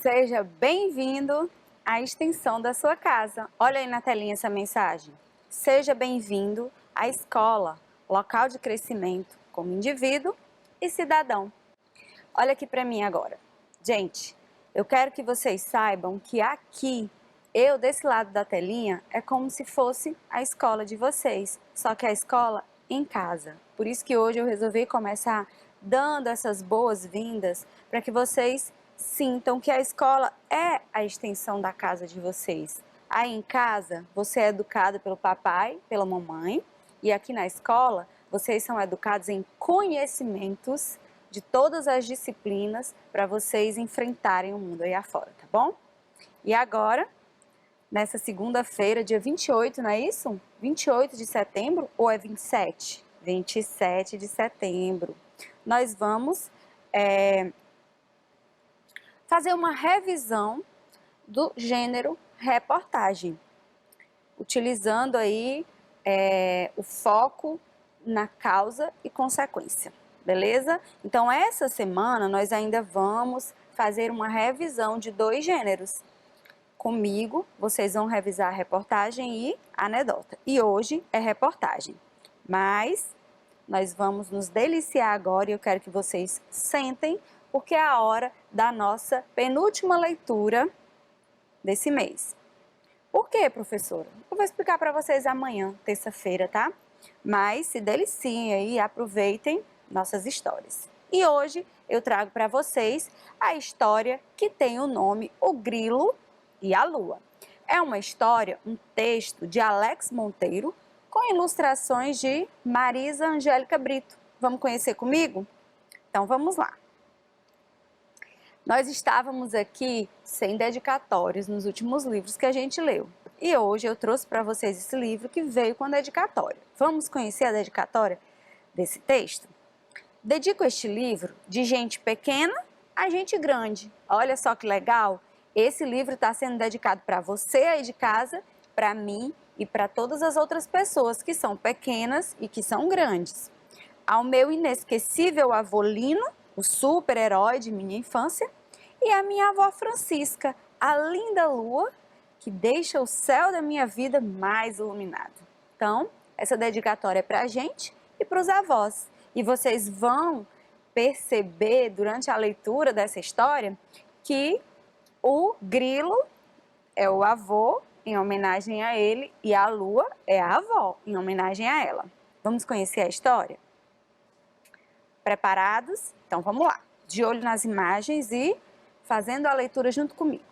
Seja bem-vindo à extensão da sua casa. Olha aí na telinha essa mensagem. Seja bem-vindo à escola, local de crescimento como indivíduo e cidadão. Olha aqui para mim agora. Gente, eu quero que vocês saibam que aqui, eu desse lado da telinha, é como se fosse a escola de vocês, só que a escola em casa. Por isso que hoje eu resolvi começar dando essas boas-vindas para que vocês sintam que a escola é a extensão da casa de vocês. Aí em casa, você é educado pelo papai, pela mamãe, e aqui na escola, vocês são educados em conhecimentos de todas as disciplinas para vocês enfrentarem o mundo aí afora, tá bom? E agora, nessa segunda-feira, dia 28, não é isso? 28 de setembro ou é 27? 27 de setembro. Nós vamos fazer uma revisão do gênero reportagem, utilizando aí o foco na causa e consequência, beleza? Então, essa semana nós ainda vamos fazer uma revisão de 2 gêneros. Comigo, vocês vão revisar a reportagem e a anedota. E hoje é reportagem, mas nós vamos nos deliciar agora e eu quero que vocês sentem, porque é a hora da nossa penúltima leitura desse mês. Por quê, professora? Eu vou explicar para vocês amanhã, terça-feira, tá? Mas se deliciem aí, aproveitem nossas histórias. E hoje eu trago para vocês a história que tem o nome O Grilo e a Lua. É uma história, um texto de Alex Monteiro, com ilustrações de Marisa Angélica Brito. Vamos conhecer comigo? Então vamos lá. Nós estávamos aqui sem dedicatórios nos últimos livros que a gente leu. E hoje eu trouxe para vocês esse livro que veio com a dedicatória. Vamos conhecer a dedicatória desse texto? Dedico este livro de gente pequena a gente grande. Olha só que legal! Esse livro está sendo dedicado para você aí de casa, para mim e para todas as outras pessoas que são pequenas e que são grandes. Ao meu inesquecível avô Lino, o super-herói de minha infância, e a minha avó Francisca, a linda lua, que deixa o céu da minha vida mais iluminado. Então, essa dedicatória é para a gente e para os avós. E vocês vão perceber durante a leitura dessa história que o grilo é o avô, em homenagem a ele, e a lua é a avó, em homenagem a ela. Vamos conhecer a história? Preparados? Então vamos lá. De olho nas imagens e fazendo a leitura junto comigo.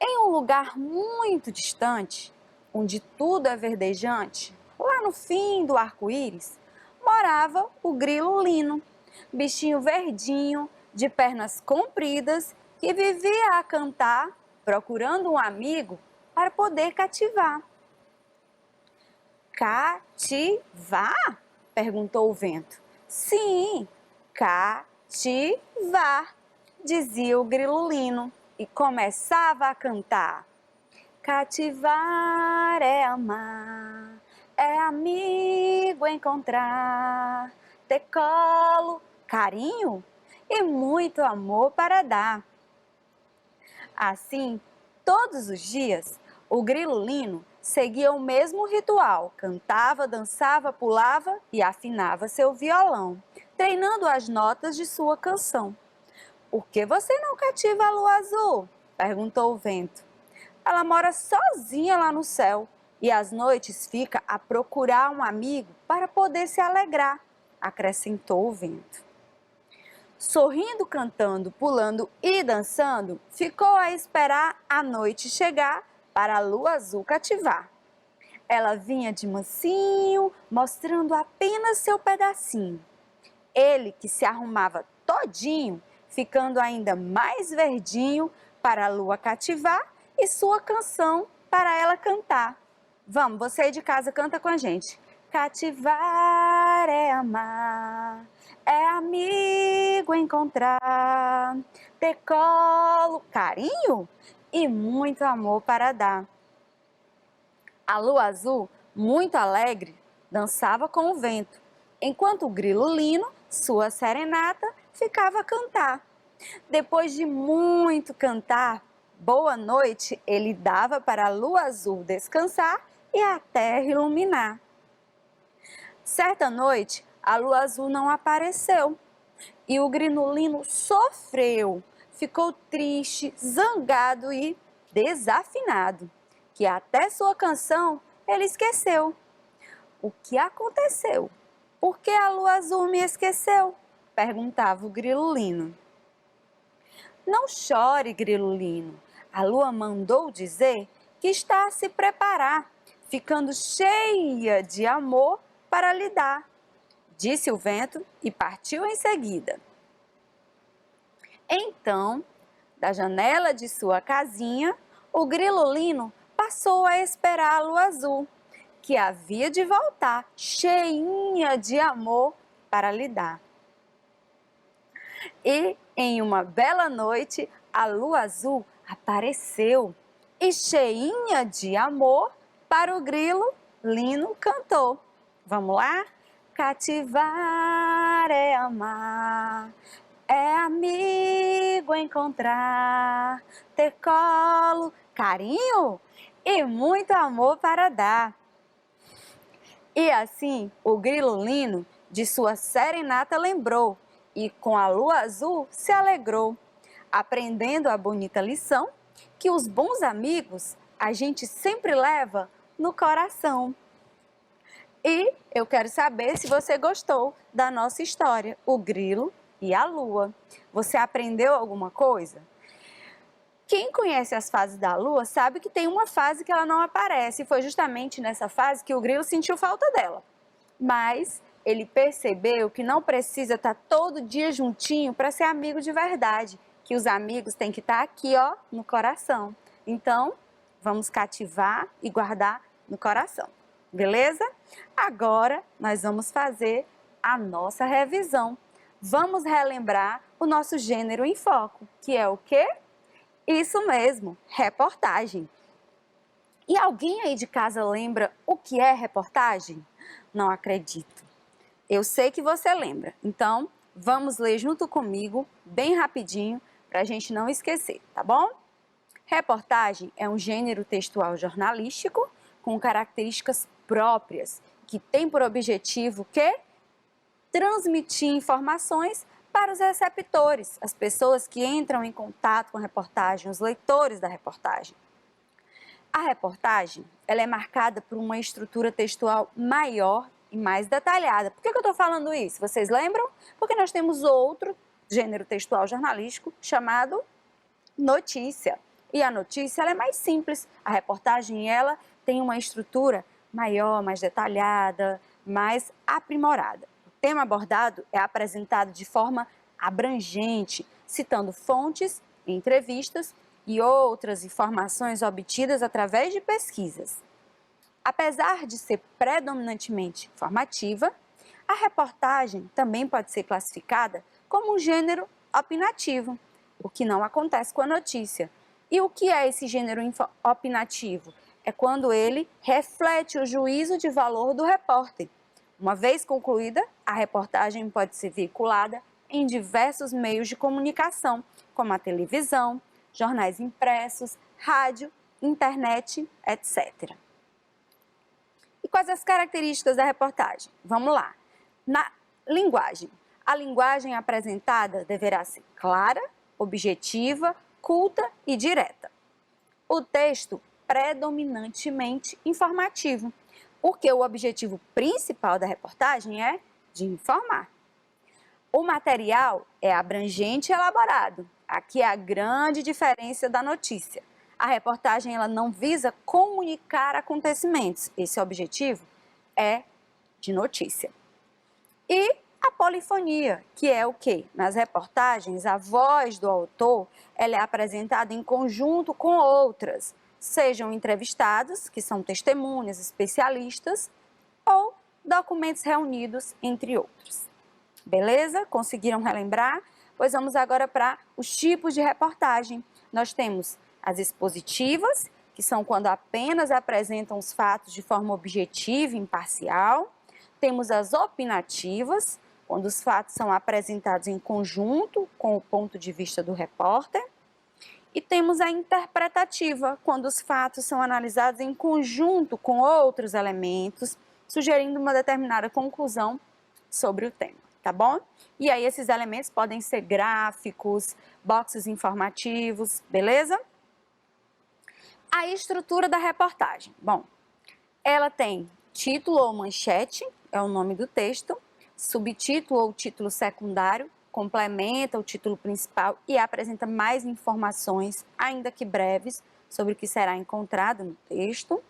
Em um lugar muito distante, onde tudo é verdejante, lá no fim do arco-íris, morava o grilo Lino, bichinho verdinho, de pernas compridas, que vivia a cantar, procurando um amigo para poder cativar. Cativar? Perguntou o vento. Sim, cativar, dizia o grilo Lino e começava a cantar. Cativar é amar, é amigo encontrar, ter colo, carinho e muito amor para dar. Assim, todos os dias, o grilo Lino seguia o mesmo ritual, cantava, dançava, pulava e afinava seu violão, treinando as notas de sua canção. Por que você não cativa a lua azul? Perguntou o vento. Ela mora sozinha lá no céu e às noites fica a procurar um amigo para poder se alegrar, acrescentou o vento. Sorrindo, cantando, pulando e dançando, ficou a esperar a noite chegar para a lua azul cativar. Ela vinha de mansinho, mostrando apenas seu pedacinho. Ele que se arrumava todinho, ficando ainda mais verdinho para a lua cativar e sua canção para ela cantar. Vamos, você aí de casa canta com a gente. Cativar é amar, é amigo encontrar, ter colo, carinho e muito amor para dar. A lua azul, muito alegre, dançava com o vento, enquanto o grilo Lino, sua serenata, ficava a cantar. Depois de muito cantar boa noite, ele dava para a lua azul descansar e a terra iluminar. Certa noite, a lua azul não apareceu e o grinolino sofreu, ficou triste, zangado e desafinado, que até sua canção ele esqueceu. O que aconteceu? Por que a lua azul me esqueceu? Perguntava o grilolino. Não chore, grilolino. A lua mandou dizer que está a se preparar, ficando cheia de amor para lhe dar, disse o vento e partiu em seguida. Então, da janela de sua casinha, o grilolino passou a esperar a lua azul, que havia de voltar, cheinha de amor para lhe dar. E, em uma bela noite, a lua azul apareceu e, cheinha de amor, para o grilo, Lino cantou. Vamos lá? Cativar é amar, é amigo encontrar, ter colo, carinho e muito amor para dar. E assim o grilo Lino de sua serenata lembrou e com a lua azul se alegrou, aprendendo a bonita lição que os bons amigos a gente sempre leva no coração. E eu quero saber se você gostou da nossa história, o grilo e a lua. Você aprendeu alguma coisa? Quem conhece as fases da lua sabe que tem uma fase que ela não aparece, e foi justamente nessa fase que o grilo sentiu falta dela. Mas ele percebeu que não precisa estar todo dia juntinho para ser amigo de verdade, que os amigos têm que estar aqui, ó, no coração. Então, vamos cativar e guardar no coração, beleza? Agora, nós vamos fazer a nossa revisão. Vamos relembrar o nosso gênero em foco, que é o quê? Isso mesmo, reportagem. E alguém aí de casa lembra o que é reportagem? Não acredito. Eu sei que você lembra, então vamos ler junto comigo, bem rapidinho, para a gente não esquecer, tá bom? Reportagem é um gênero textual jornalístico com características próprias, que tem por objetivo que transmitir informações para os receptores, as pessoas que entram em contato com a reportagem, os leitores da reportagem. A reportagem ela é marcada por uma estrutura textual maior e mais detalhada. Por que eu estou falando isso? Vocês lembram? Porque nós temos outro gênero textual jornalístico chamado notícia. E a notícia ela é mais simples. A reportagem ela tem uma estrutura maior, mais detalhada, mais aprimorada. O tema abordado é apresentado de forma abrangente, citando fontes, entrevistas e outras informações obtidas através de pesquisas. Apesar de ser predominantemente informativa, a reportagem também pode ser classificada como um gênero opinativo, o que não acontece com a notícia. E o que é esse gênero opinativo? É quando ele reflete o juízo de valor do repórter. Uma vez concluída, a reportagem pode ser veiculada em diversos meios de comunicação, como a televisão, jornais impressos, rádio, internet, etc. E quais as características da reportagem? Vamos lá. Na linguagem. A linguagem apresentada deverá ser clara, objetiva, culta e direta. O texto predominantemente informativo, porque o objetivo principal da reportagem é de informar. O material é abrangente e elaborado. Aqui é a grande diferença da notícia. A reportagem ela não visa comunicar acontecimentos. Esse objetivo é de notícia. E a polifonia, que é o quê? Nas reportagens, a voz do autor ela é apresentada em conjunto com outras, sejam entrevistados, que são testemunhas, especialistas, ou documentos reunidos, entre outros. Beleza? Conseguiram relembrar? Pois vamos agora para os tipos de reportagem. Nós temos as expositivas, que são quando apenas apresentam os fatos de forma objetiva e imparcial. Temos as opinativas, quando os fatos são apresentados em conjunto com o ponto de vista do repórter. E temos a interpretativa, quando os fatos são analisados em conjunto com outros elementos, sugerindo uma determinada conclusão sobre o tema, tá bom? E aí esses elementos podem ser gráficos, boxes informativos, beleza? A estrutura da reportagem. Bom, ela tem título ou manchete, é o nome do texto, subtítulo ou título secundário, complementa o título principal e apresenta mais informações, ainda que breves, sobre o que será encontrado no texto.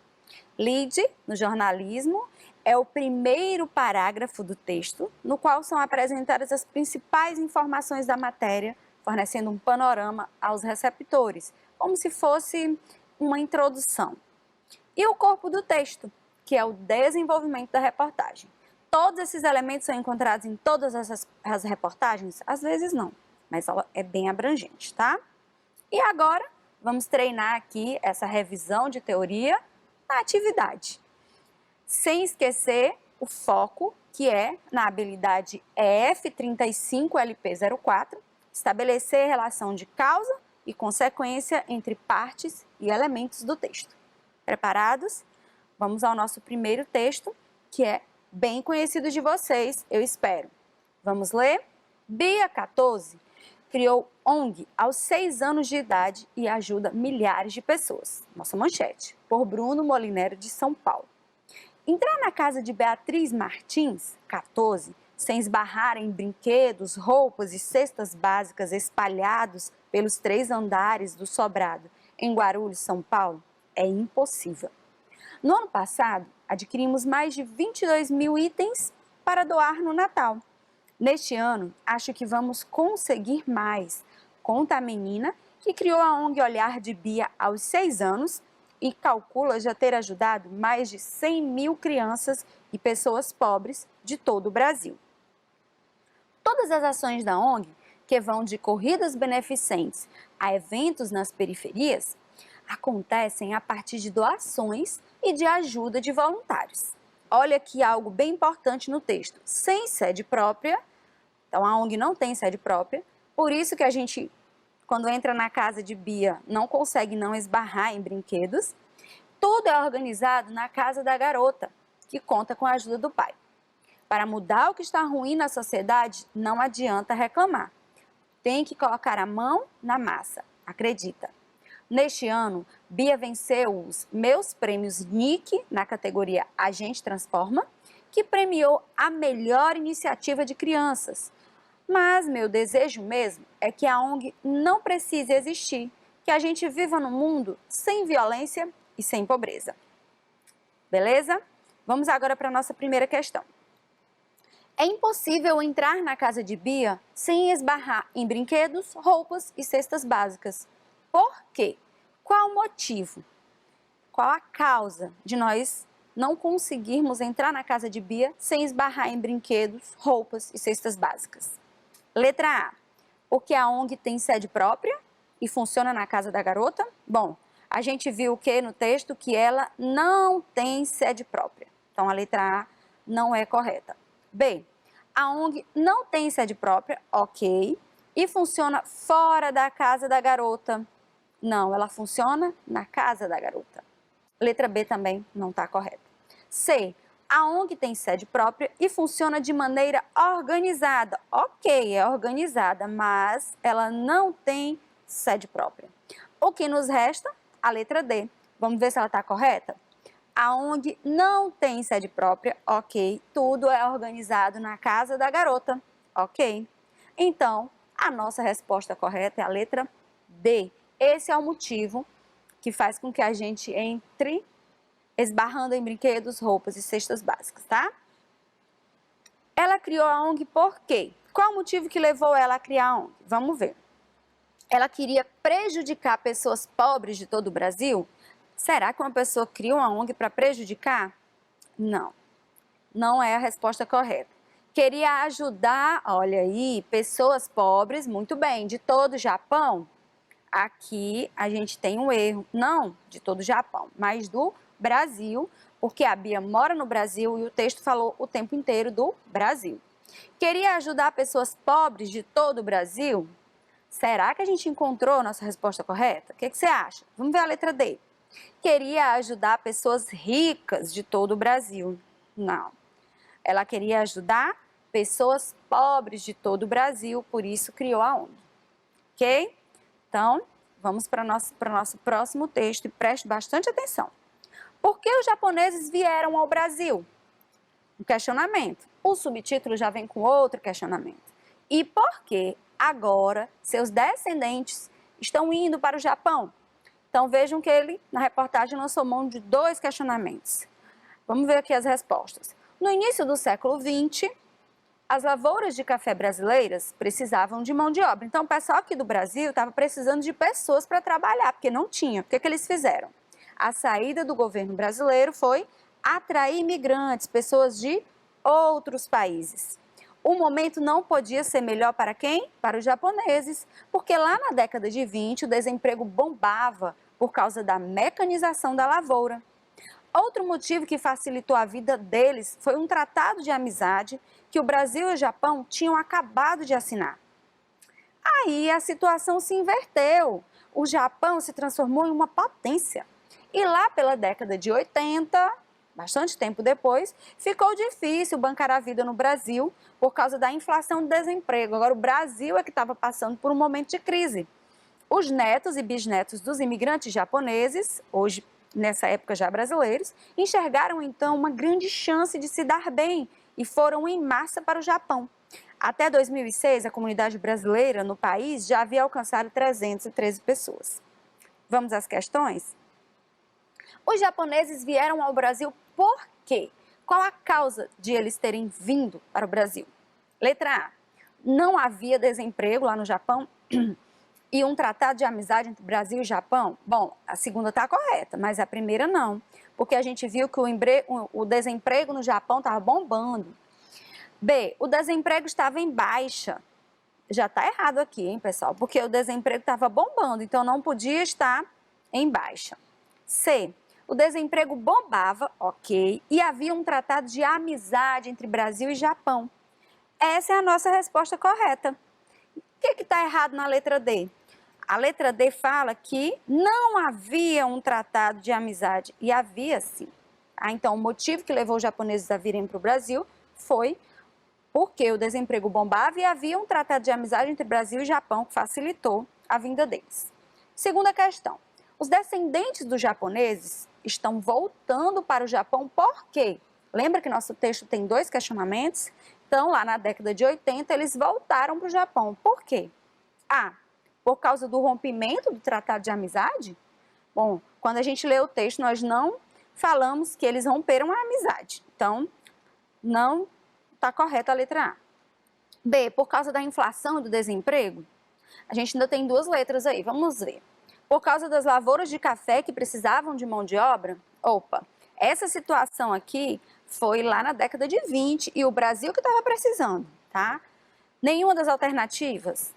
Lead, no jornalismo, é o primeiro parágrafo do texto, no qual são apresentadas as principais informações da matéria, fornecendo um panorama aos receptores, como se fosse uma introdução. E o corpo do texto, que é o desenvolvimento da reportagem. Todos esses elementos são encontrados em todas as reportagens? Às vezes não, mas ela é bem abrangente, tá? E agora, vamos treinar aqui essa revisão de teoria na atividade. Sem esquecer o foco, que é na habilidade EF35LP04, estabelecer relação de causa e consequência entre partes e elementos do texto. Preparados? Vamos ao nosso primeiro texto, que é bem conhecido de vocês, eu espero. Vamos ler? Bia 14 criou ONG aos 6 anos de idade e ajuda milhares de pessoas. Nossa manchete, por Bruno Molinero, de São Paulo. Entrar na casa de Beatriz Martins, 14, sem esbarrar em brinquedos, roupas e cestas básicas espalhados pelos 3 andares do sobrado em Guarulhos, São Paulo, é impossível. No ano passado, adquirimos mais de 22 mil itens para doar no Natal. Neste ano, acho que vamos conseguir mais, conta a menina que criou a ONG Olhar de Bia aos 6 anos e calcula já ter ajudado mais de 100 mil crianças e pessoas pobres de todo o Brasil. Todas as ações da ONG, que vão de corridas beneficentes a eventos nas periferias, acontecem a partir de doações e de ajuda de voluntários. Olha aqui algo bem importante no texto. Sem sede própria, então a ONG não tem sede própria, por isso que a gente, quando entra na casa de Bia, não consegue não esbarrar em brinquedos. Tudo é organizado na casa da garota, que conta com a ajuda do pai. Para mudar o que está ruim na sociedade, não adianta reclamar. Tem que colocar a mão na massa, acredita. Neste ano, Bia venceu os Meus Prêmios NIC na categoria A Gente Transforma, que premiou a melhor iniciativa de crianças. Mas meu desejo mesmo é que a ONG não precise existir, que a gente viva num mundo sem violência e sem pobreza. Beleza? Vamos agora para a nossa primeira questão. É impossível entrar na casa de Bia sem esbarrar em brinquedos, roupas e cestas básicas. Por quê? Qual o motivo? Qual a causa de nós não conseguirmos entrar na casa de Bia sem esbarrar em brinquedos, roupas e cestas básicas? Letra A. Porque a ONG tem sede própria e funciona na casa da garota? Bom, a gente viu o que no texto? Que ela não tem sede própria. Então, a letra A não é correta. B. A ONG não tem sede própria, ok, e funciona fora da casa da garota. Não, ela funciona na casa da garota. Letra B também não está correta. C. A ONG tem sede própria e funciona de maneira organizada. Ok, é organizada, mas ela não tem sede própria. O que nos resta? A letra D. Vamos ver se ela está correta? A ONG não tem sede própria, ok. Tudo é organizado na casa da garota, ok. Então, a nossa resposta correta é a letra D. Esse é o motivo que faz com que a gente entre esbarrando em brinquedos, roupas e cestas básicas, tá? Ela criou a ONG por quê? Qual o motivo que levou ela a criar a ONG? Vamos ver. Ela queria prejudicar pessoas pobres de todo o Brasil? Será que uma pessoa cria uma ONG para prejudicar? Não, não é a resposta correta. Queria ajudar, olha aí, pessoas pobres, muito bem, de todo o Japão? Aqui a gente tem um erro, não de todo o Japão, mas do Brasil, porque a Bia mora no Brasil e o texto falou o tempo inteiro do Brasil. Queria ajudar pessoas pobres de todo o Brasil? Será que a gente encontrou a nossa resposta correta? O que você acha? Vamos ver a letra D. Queria ajudar pessoas ricas de todo o Brasil. Não. Ela queria ajudar pessoas pobres de todo o Brasil, por isso criou a ONG. Ok? Então, vamos para o nosso próximo texto e preste bastante atenção. Por que os japoneses vieram ao Brasil? Um questionamento. O subtítulo já vem com outro questionamento. E por que agora seus descendentes estão indo para o Japão? Então vejam que ele, na reportagem, lançou mão de 2 questionamentos. Vamos ver aqui as respostas. No início do século XX, as lavouras de café brasileiras precisavam de mão de obra. Então o pessoal aqui do Brasil estava precisando de pessoas para trabalhar, porque não tinha. O que eles fizeram? A saída do governo brasileiro foi atrair imigrantes, pessoas de outros países. O momento não podia ser melhor para quem? Para os japoneses, porque lá na década de 20 o desemprego bombava por causa da mecanização da lavoura. Outro motivo que facilitou a vida deles foi um tratado de amizade que o Brasil e o Japão tinham acabado de assinar. Aí a situação se inverteu. O Japão se transformou em uma potência. E lá pela década de 80, bastante tempo depois, ficou difícil bancar a vida no Brasil por causa da inflação do desemprego. Agora o Brasil é que estava passando por um momento de crise. Os netos e bisnetos dos imigrantes japoneses, hoje nessa época já brasileiros, enxergaram então uma grande chance de se dar bem e foram em massa para o Japão. Até 2006, a comunidade brasileira no país já havia alcançado 313 pessoas. Vamos às questões? Os japoneses vieram ao Brasil por quê? Qual a causa de eles terem vindo para o Brasil? Letra A. Não havia desemprego lá no Japão e um tratado de amizade entre Brasil e Japão? Bom, a segunda está correta, mas a primeira não, porque a gente viu que o desemprego no Japão estava bombando. B. O desemprego estava em baixa. Já está errado aqui, hein, pessoal? Porque o desemprego estava bombando, então não podia estar em baixa. C. O desemprego bombava, ok, e havia um tratado de amizade entre Brasil e Japão. Essa é a nossa resposta correta. O que está errado na letra D? A letra D fala que não havia um tratado de amizade, e havia sim. Então, o motivo que levou os japoneses a virem para o Brasil foi porque o desemprego bombava e havia um tratado de amizade entre Brasil e Japão que facilitou a vinda deles. Segunda questão. Os descendentes dos japoneses estão voltando para o Japão por quê? Lembra que nosso texto tem 2 questionamentos? Então, lá na década de 80, eles voltaram para o Japão. Por quê? A. Por causa do rompimento do tratado de amizade? Bom, quando a gente lê o texto, nós não falamos que eles romperam a amizade. Então, não está correta a letra A. B. Por causa da inflação e do desemprego? A gente ainda tem 2 letras aí, vamos ver. Por causa das lavouras de café que precisavam de mão de obra? Opa, essa situação aqui foi lá na década de 20 e o Brasil que estava precisando, tá? Nenhuma das alternativas?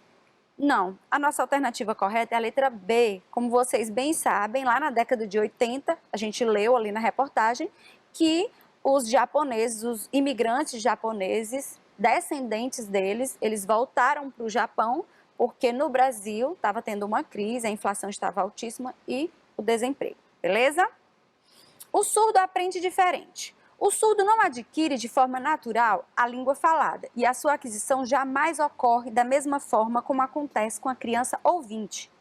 Não, a nossa alternativa correta é a letra B. Como vocês bem sabem, lá na década de 80, a gente leu ali na reportagem que os japoneses, os imigrantes japoneses, descendentes deles, eles voltaram para o Japão porque no Brasil estava tendo uma crise, a inflação estava altíssima e o desemprego, beleza? O surdo aprende diferente. O surdo não adquire de forma natural a língua falada e a sua aquisição jamais ocorre da mesma forma como acontece com a criança ouvinte.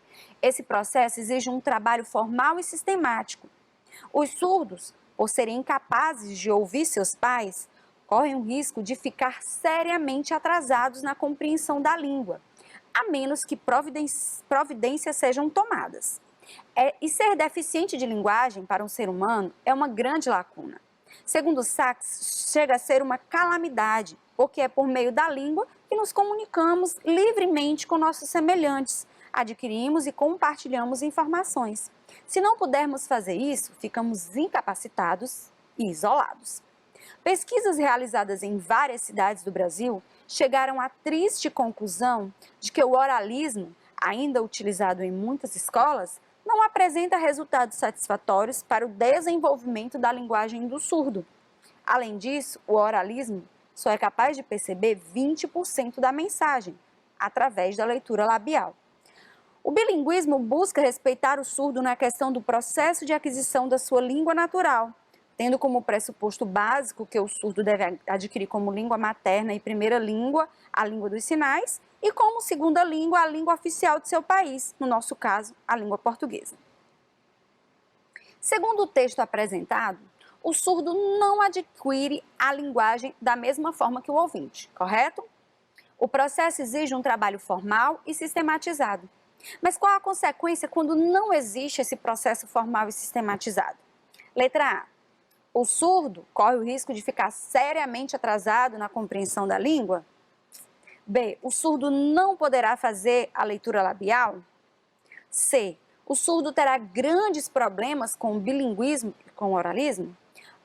Esse processo exige um trabalho formal e sistemático. Os surdos, por serem incapazes de ouvir seus pais, correm o risco de ficar seriamente atrasados na compreensão da língua, a menos que providências sejam tomadas. E ser deficiente de linguagem para um ser humano é uma grande lacuna. Segundo Sachs, chega a ser uma calamidade, porque é por meio da língua que nos comunicamos livremente com nossos semelhantes, adquirimos e compartilhamos informações. Se não pudermos fazer isso, ficamos incapacitados e isolados. Pesquisas realizadas em várias cidades do Brasil chegaram à triste conclusão de que o oralismo, ainda utilizado em muitas escolas, não apresenta resultados satisfatórios para o desenvolvimento da linguagem do surdo. Além disso, o oralismo só é capaz de perceber 20% da mensagem, através da leitura labial. O bilinguismo busca respeitar o surdo na questão do processo de aquisição da sua língua natural, tendo como pressuposto básico que o surdo deve adquirir como língua materna e primeira língua a língua dos sinais e como segunda língua a língua oficial de seu país, no nosso caso, a língua portuguesa. Segundo o texto apresentado, o surdo não adquire a linguagem da mesma forma que o ouvinte, correto? O processo exige um trabalho formal e sistematizado. Mas qual a consequência quando não existe esse processo formal e sistematizado? Letra A. O surdo corre o risco de ficar seriamente atrasado na compreensão da língua? B. O surdo não poderá fazer a leitura labial? C. O surdo terá grandes problemas com o bilinguismo e com o oralismo?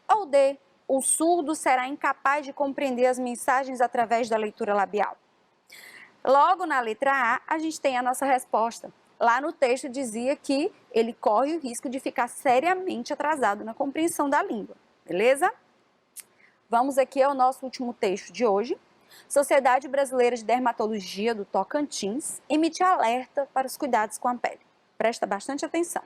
Ou D. O surdo será incapaz de compreender as mensagens através da leitura labial? Logo na letra A, a gente tem a nossa resposta. Lá no texto dizia que ele corre o risco de ficar seriamente atrasado na compreensão da língua, beleza? Vamos aqui ao nosso último texto de hoje. Sociedade Brasileira de Dermatologia do Tocantins emite alerta para os cuidados com a pele. Presta bastante atenção.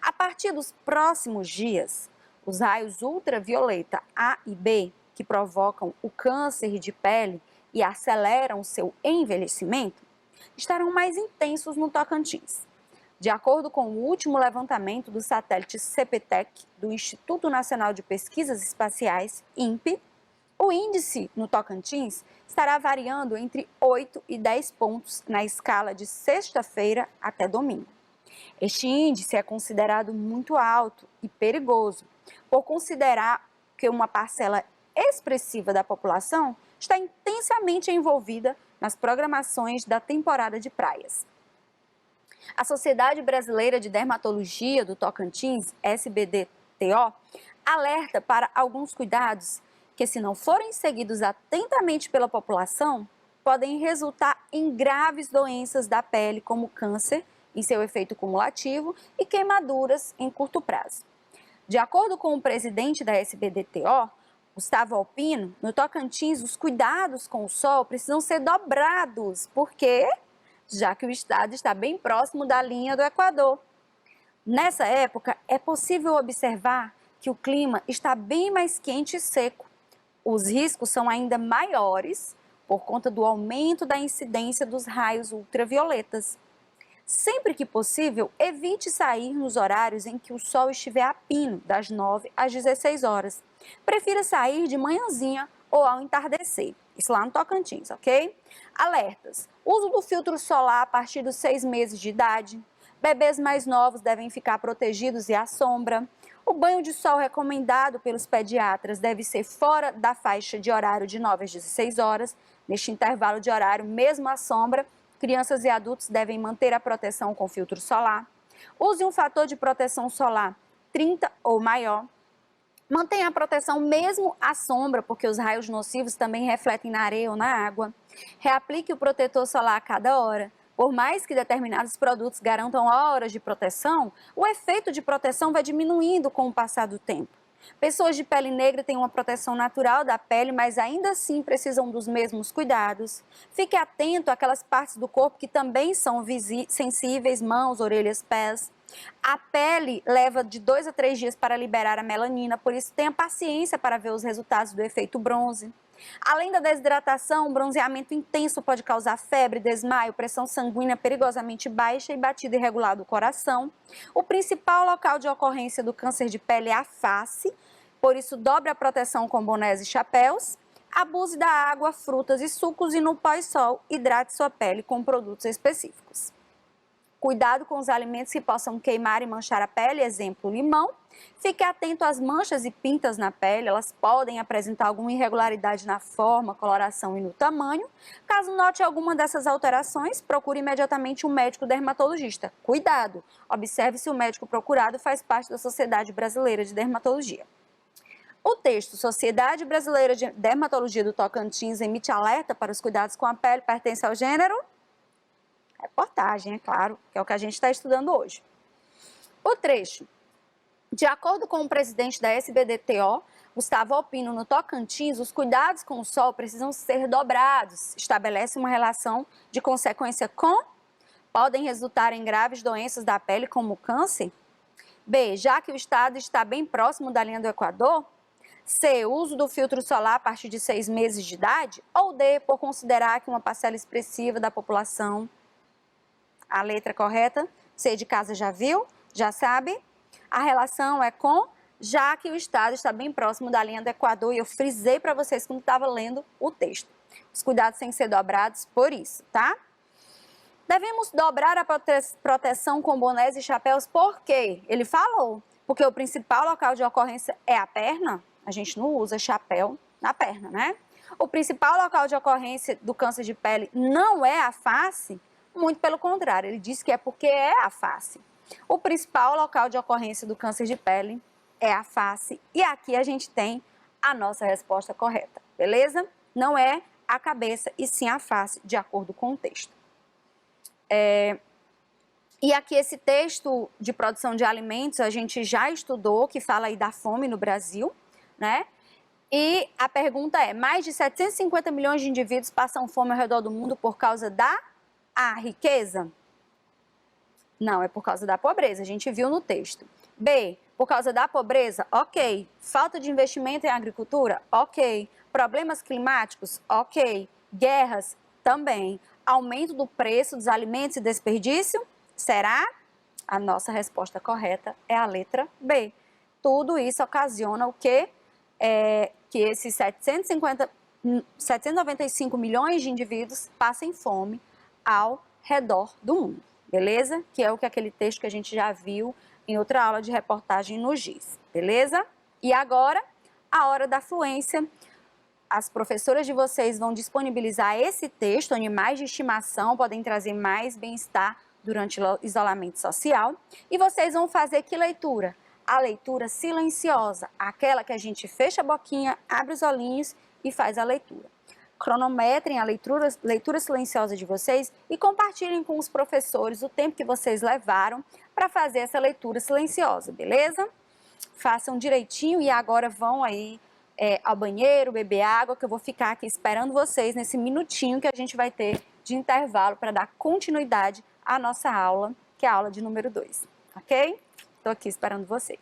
A partir dos próximos dias, os raios ultravioleta A e B, que provocam o câncer de pele e aceleram o seu envelhecimento, estarão mais intensos no Tocantins. De acordo com o último levantamento do satélite CPTEC, do Instituto Nacional de Pesquisas Espaciais, INPE, o índice no Tocantins estará variando entre 8 e 10 pontos na escala de sexta-feira até domingo. Este índice é considerado muito alto e perigoso, por considerar que uma parcela expressiva da população está intensamente envolvida nas programações da temporada de praias. A Sociedade Brasileira de Dermatologia do Tocantins, SBDTO, alerta para alguns cuidados que, se não forem seguidos atentamente pela população, podem resultar em graves doenças da pele, como câncer, em seu efeito cumulativo, e queimaduras em curto prazo. De acordo com o presidente da SBDTO, Gustavo Alpino, no Tocantins, os cuidados com o sol precisam ser dobrados, porque já que o estado está bem próximo da linha do Equador. Nessa época, é possível observar que o clima está bem mais quente e seco. Os riscos são ainda maiores por conta do aumento da incidência dos raios ultravioletas. Sempre que possível, evite sair nos horários em que o sol estiver a pino, das 9 às 16 horas. Prefira sair de manhãzinha ou ao entardecer. Isso lá no Tocantins, ok? Alertas. Uso do filtro solar a partir dos 6 meses de idade. Bebês mais novos devem ficar protegidos e à sombra. O banho de sol recomendado pelos pediatras deve ser fora da faixa de horário de 9 às 16 horas. Neste intervalo de horário, mesmo à sombra, crianças e adultos devem manter a proteção com filtro solar. Use um fator de proteção solar 30 ou maior. Mantenha a proteção mesmo à sombra, porque os raios nocivos também refletem na areia ou na água. Reaplique o protetor solar a cada hora. Por mais que determinados produtos garantam horas de proteção, o efeito de proteção vai diminuindo com o passar do tempo. Pessoas de pele negra têm uma proteção natural da pele, mas ainda assim precisam dos mesmos cuidados. Fique atento àquelas partes do corpo que também são sensíveis, mãos, orelhas, pés. A pele leva de 2 a 3 dias para liberar a melanina, por isso tenha paciência para ver os resultados do efeito bronze. Além da desidratação, o bronzeamento intenso pode causar febre, desmaio, pressão sanguínea perigosamente baixa e batida irregular do coração. O principal local de ocorrência do câncer de pele é a face, por isso dobre a proteção com bonés e chapéus. Abuse da água, frutas e sucos e no pós-sol, hidrate sua pele com produtos específicos. Cuidado com os alimentos que possam queimar e manchar a pele, exemplo, limão. Fique atento às manchas e pintas na pele, elas podem apresentar alguma irregularidade na forma, coloração e no tamanho. Caso note alguma dessas alterações, procure imediatamente um médico dermatologista. Cuidado! Observe se o médico procurado faz parte da Sociedade Brasileira de Dermatologia. O texto Sociedade Brasileira de Dermatologia do Tocantins emite alerta para os cuidados com a pele pertence ao gênero? Reportagem, é claro, que é o que a gente está estudando hoje. O trecho. De acordo com o presidente da SBDTO, Gustavo Alpino, no Tocantins, os cuidados com o sol precisam ser dobrados. Estabelece uma relação de consequência com? Podem resultar em graves doenças da pele, como câncer? B, já que o estado está bem próximo da linha do Equador? C, uso do filtro solar a partir de 6 meses de idade? Ou D, por considerar que uma parcela expressiva da população? A letra correta, C de casa já viu, já sabe. A relação é com, já que o estado está bem próximo da linha do Equador, e eu frisei para vocês quando estava lendo o texto. Os cuidados têm que ser dobrados por isso, tá? Devemos dobrar a proteção com bonés e chapéus, por quê? Ele falou, porque o principal local de ocorrência é a perna, a gente não usa chapéu na perna, né? O principal local de ocorrência do câncer de pele não é a face, muito pelo contrário, ele diz que é porque é a face. O principal local de ocorrência do câncer de pele é a face, e aqui a gente tem a nossa resposta correta, beleza? Não é a cabeça e sim a face, de acordo com o texto. E aqui esse texto de produção de alimentos a gente já estudou, que fala aí da fome no Brasil, né? E a pergunta é, mais de 750 milhões de indivíduos passam fome ao redor do mundo por causa da riqueza? Não, é por causa da pobreza, a gente viu no texto. B, por causa da pobreza? Ok. Falta de investimento em agricultura? Ok. Problemas climáticos? Ok. Guerras? Também. Aumento do preço dos alimentos e desperdício? Será? A nossa resposta correta é a letra B. Tudo isso ocasiona o quê? Que esses 795 milhões de indivíduos passem fome ao redor do mundo, beleza? Que é o que aquele texto que a gente já viu em outra aula de reportagem no GIS, beleza? E agora, a hora da fluência. As professoras de vocês vão disponibilizar esse texto, animais de estimação podem trazer mais bem-estar durante o isolamento social. E vocês vão fazer que leitura? A leitura silenciosa, aquela que a gente fecha a boquinha, abre os olhinhos e faz a leitura. Cronometrem a leitura silenciosa de vocês e compartilhem com os professores o tempo que vocês levaram para fazer essa leitura silenciosa, beleza? Façam direitinho e agora vão aí ao banheiro, beber água, que eu vou ficar aqui esperando vocês nesse minutinho que a gente vai ter de intervalo para dar continuidade à nossa aula, que é a aula de número 2, ok? Estou aqui esperando vocês.